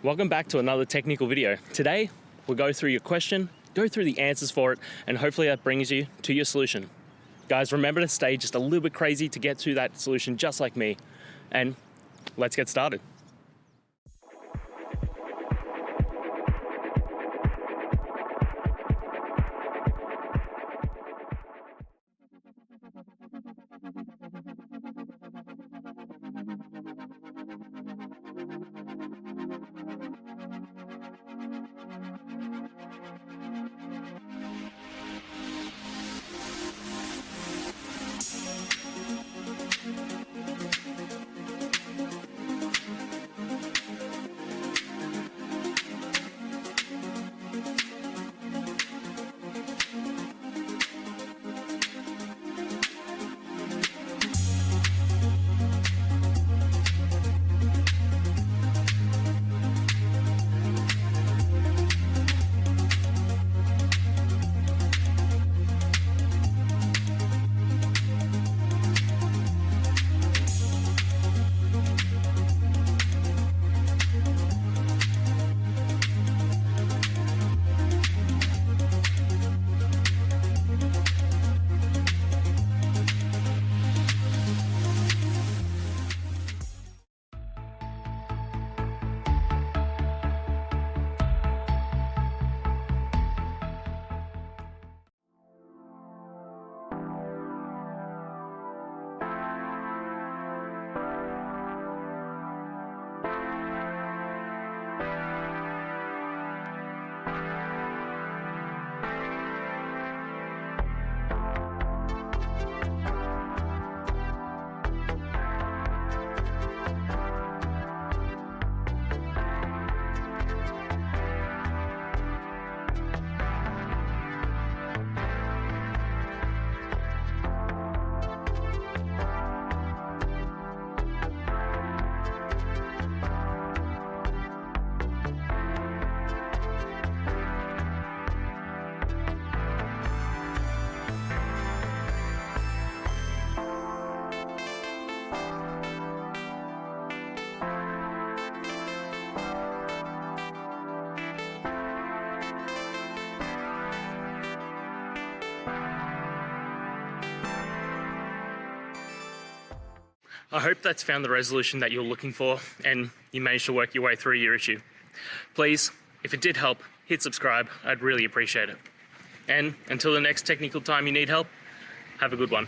Welcome back to another technical video. Today, we'll go through your question, go through the answers for it, and hopefully that brings you to your solution. Guys, remember to stay just a little bit crazy to get to that solution just like me. And let's get started. I hope that's found the resolution that you're looking for and you managed to work your way through your issue. Please, if it did help, hit subscribe. I'd really appreciate it. And until the next technical time you need help, have a good one.